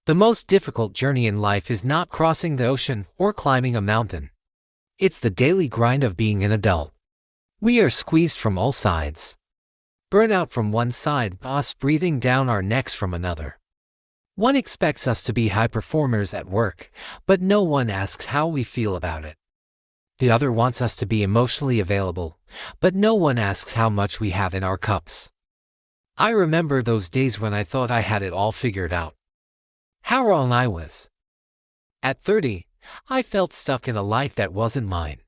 The most difficult journey in life is not crossing the ocean or climbing a mountain. It's the daily grind of being an adult. We are squeezed from all sides. Burnout from one side, boss breathing down our necks from another. One expects us to be high performers at work, but no one asks how we feel about it. The other wants us to be emotionally available, but no one asks how much we have in our cups. I remember those days when I thought I had it all figured out. How wrong I was. At 30, I felt stuck in a life that wasn't mine.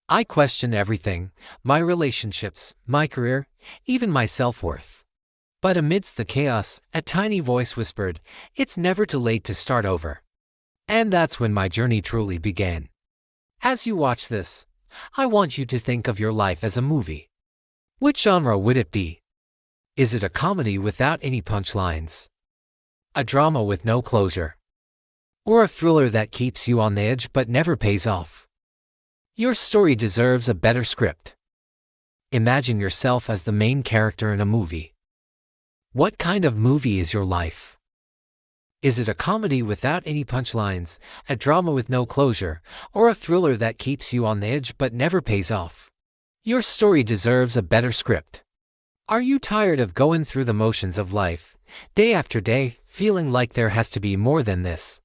I questioned everything, my relationships, my career, even my self-worth. But amidst the chaos, a tiny voice whispered, "It's never too late to start over." And that's when my journey truly began. As you watch this, I want you to think of your life as a movie. Which genre would it be? Is it a comedy without any punchlines? A drama with no closure? Or a thriller that keeps you on the edge but never pays off? Your story deserves a better script. Imagine yourself as the main character in a movie. What kind of movie is your life? Is it a comedy without any punchlines, a drama with no closure, or a thriller that keeps you on the edge but never pays off? Your story deserves a better script. Are you tired of going through the motions of life, day after day, feeling like there has to be more than this?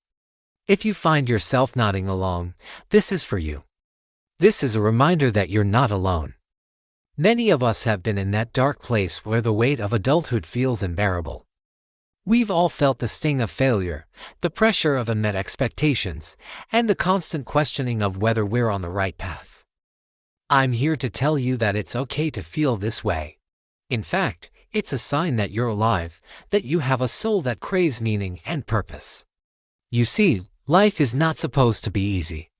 If you find yourself nodding along, this is for you. This is a reminder that you're not alone. Many of us have been in that dark place where the weight of adulthood feels unbearable. We've all felt the sting of failure, the pressure of unmet expectations, and the constant questioning of whether we're on the right path. I'm here to tell you that it's okay to feel this way. In fact, it's a sign that you're alive, that you have a soul that craves meaning and purpose. You see, life is not supposed to be easy.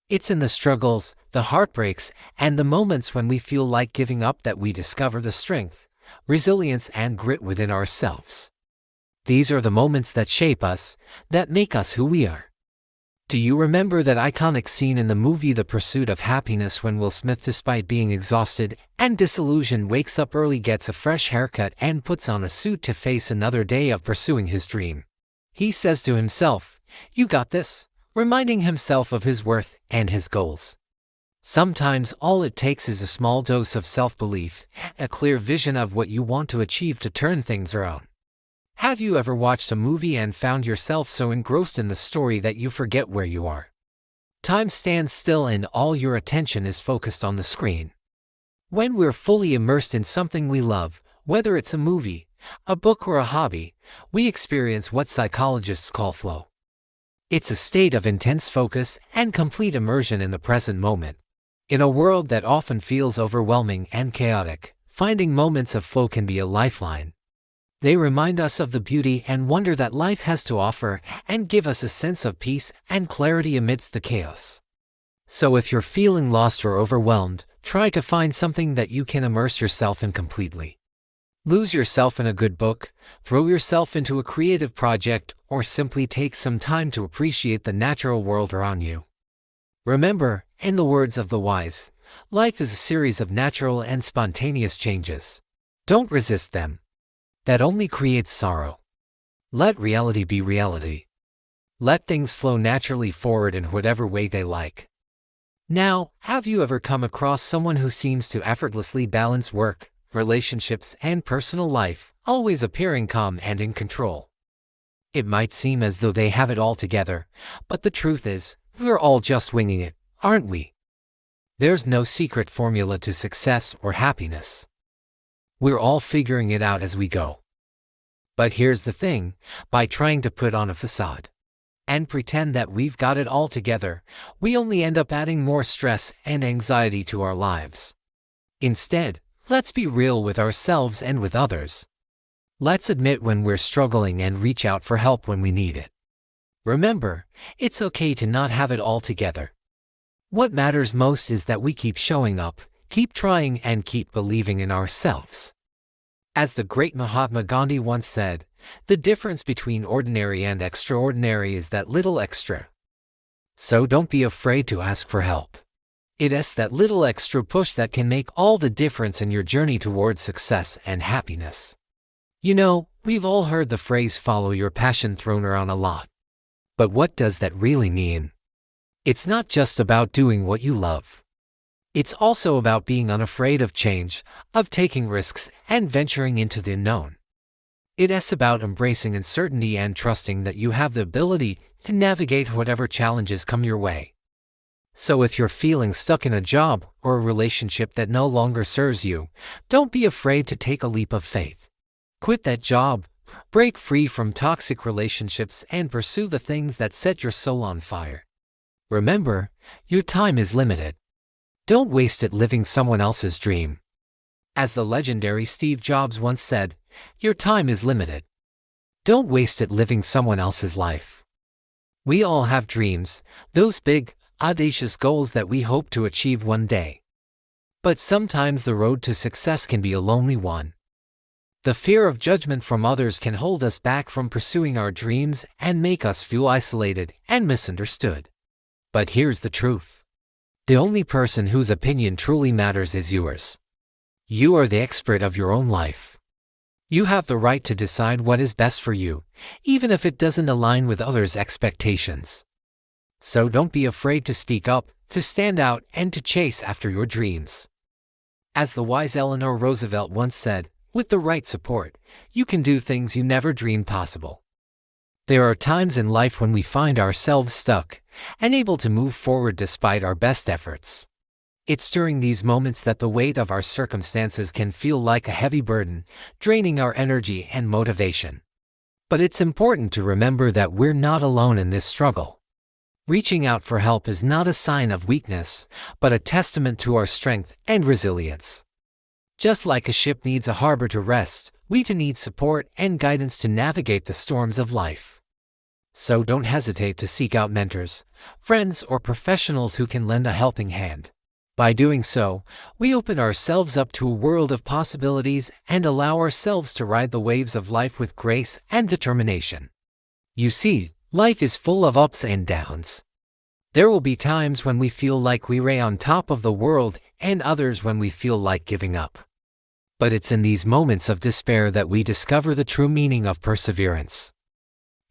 It's in the struggles, the heartbreaks, and the moments when we feel like giving up that we discover the strength, resilience, and grit within ourselves. These are the moments that shape us, that make us who we are. Do you remember that iconic scene in the movie The Pursuit of Happiness when Will Smith, despite being exhausted and disillusioned, wakes up early, gets a fresh haircut, and puts on a suit to face another day of pursuing his dream? He says to himself, "You got this," reminding himself of his worth and his goals. Sometimes all it takes is a small dose of self-belief, a clear vision of what you want to achieve to turn things around. Have you ever watched a movie and found yourself so engrossed in the story that you forget where you are? Time stands still and all your attention is focused on the screen. When we're fully immersed in something we love, whether it's a movie, a book, or a hobby, we experience what psychologists call flow. It's a state of intense focus and complete immersion in the present moment. In a world that often feels overwhelming and chaotic, finding moments of flow can be a lifeline. They remind us of the beauty and wonder that life has to offer and give us a sense of peace and clarity amidst the chaos. So if you're feeling lost or overwhelmed, try to find something that you can immerse yourself in completely. Lose yourself in a good book, throw yourself into a creative project, or simply take some time to appreciate the natural world around you. Remember, in the words of the wise, life is a series of natural and spontaneous changes. Don't resist them. That only creates sorrow. Let reality be reality. Let things flow naturally forward in whatever way they like. Now, have you ever come across someone who seems to effortlessly balance work, relationships, and personal life, always appearing calm and in control? It might seem as though they have it all together, but the truth is, we're all just winging it, aren't we? There's no secret formula to success or happiness. We're all figuring it out as we go. But here's the thing, by trying to put on a facade and pretend that we've got it all together, we only end up adding more stress and anxiety to our lives. Instead, let's be real with ourselves and with others. Let's admit when we're struggling and reach out for help when we need it. Remember, it's okay to not have it all together. What matters most is that we keep showing up, keep trying, and keep believing in ourselves. As the great Mahatma Gandhi once said, the difference between ordinary and extraordinary is that little extra. So don't be afraid to ask for help. It's that little extra push that can make all the difference in your journey towards success and happiness. You know, We've all heard the phrase follow your passion thrown around a lot. But what does that really mean? It's not just about doing what you love. It's also about being unafraid of change, of taking risks, and venturing into the unknown. It's about embracing uncertainty and trusting that you have the ability to navigate whatever challenges come your way. So if you're feeling stuck in a job or a relationship that no longer serves you, don't be afraid to take a leap of faith. Quit that job, break free from toxic relationships, and pursue the things that set your soul on fire. Remember, your time is limited. Don't waste it living someone else's dream. As the legendary Steve Jobs once said, your time is limited. Don't waste it living someone else's life. We all have dreams, those big, audacious goals that we hope to achieve one day. But sometimes the road to success can be a lonely one. The fear of judgment from others can hold us back from pursuing our dreams and make us feel isolated and misunderstood. But here's the truth. The only person whose opinion truly matters is yours. You are the expert of your own life. You have the right to decide what is best for you, even if it doesn't align with others' expectations. So don't be afraid to speak up, to stand out, and to chase after your dreams. As the wise Eleanor Roosevelt once said, with the right support, you can do things you never dreamed possible. There are times in life when we find ourselves stuck, unable to move forward despite our best efforts. It's during these moments that the weight of our circumstances can feel like a heavy burden, draining our energy and motivation. But it's important to remember that we're not alone in this struggle. Reaching out for help is not a sign of weakness, but a testament to our strength and resilience. Just like a ship needs a harbor to rest, we too need support and guidance to navigate the storms of life. So don't hesitate to seek out mentors, friends, or professionals who can lend a helping hand. By doing so, we open ourselves up to a world of possibilities and allow ourselves to ride the waves of life with grace and determination. You see, life is full of ups and downs. There will be times when we feel like we're on top of the world and others when we feel like giving up. But it's in these moments of despair that we discover the true meaning of perseverance.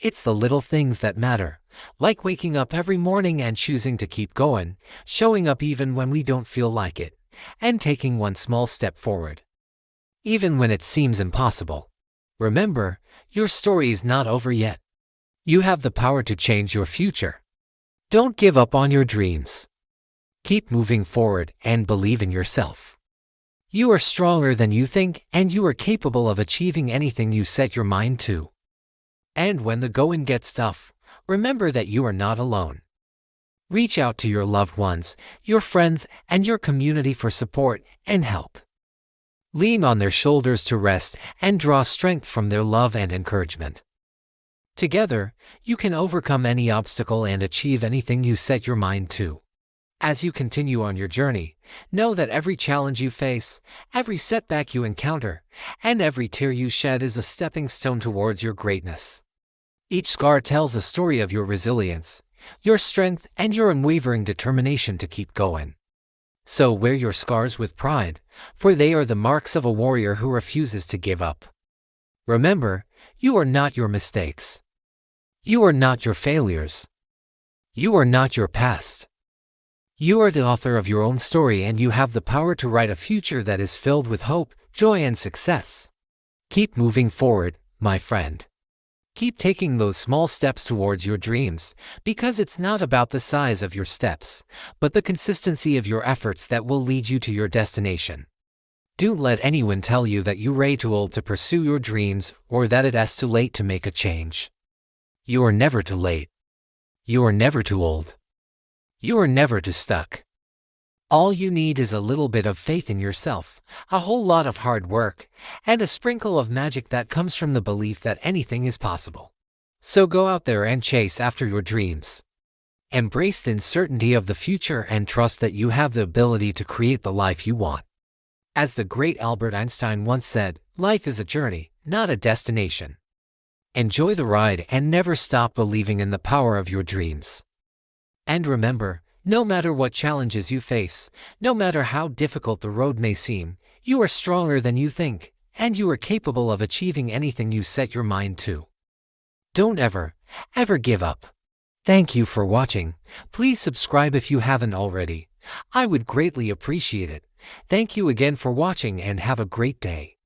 It's the little things that matter, like waking up every morning and choosing to keep going, showing up even when we don't feel like it, and taking one small step forward, even when it seems impossible. Remember, your story is not over yet. You have the power to change your future. Don't give up on your dreams. Keep moving forward and believe in yourself. You are stronger than you think, and you are capable of achieving anything you set your mind to. And when the going gets tough, remember that you are not alone. Reach out to your loved ones, your friends, and your community for support and help. Lean on their shoulders to rest and draw strength from their love and encouragement. Together, you can overcome any obstacle and achieve anything you set your mind to. As you continue on your journey, know that every challenge you face, every setback you encounter, and every tear you shed is a stepping stone towards your greatness. Each scar tells a story of your resilience, your strength, and your unwavering determination to keep going. So wear your scars with pride, for they are the marks of a warrior who refuses to give up. Remember, you are not your mistakes. You are not your failures. You are not your past. You are the author of your own story, and you have the power to write a future that is filled with hope, joy, and success. Keep moving forward, my friend. Keep taking those small steps towards your dreams, because it's not about the size of your steps, but the consistency of your efforts that will lead you to your destination. Don't let anyone tell you that you're too old to pursue your dreams or that it's too late to make a change. You are never too late. You are never too old. You are never too stuck. All you need is a little bit of faith in yourself, a whole lot of hard work, and a sprinkle of magic that comes from the belief that anything is possible. So go out there and chase after your dreams. Embrace the uncertainty of the future and trust that you have the ability to create the life you want. As the great Albert Einstein once said, life is a journey, not a destination. Enjoy the ride and never stop believing in the power of your dreams. And remember, no matter what challenges you face, no matter how difficult the road may seem, you are stronger than you think, and you are capable of achieving anything you set your mind to. Don't ever give up. Thank you for watching. Please subscribe if you haven't already. I would greatly appreciate it. Thank you again for watching and have a great day.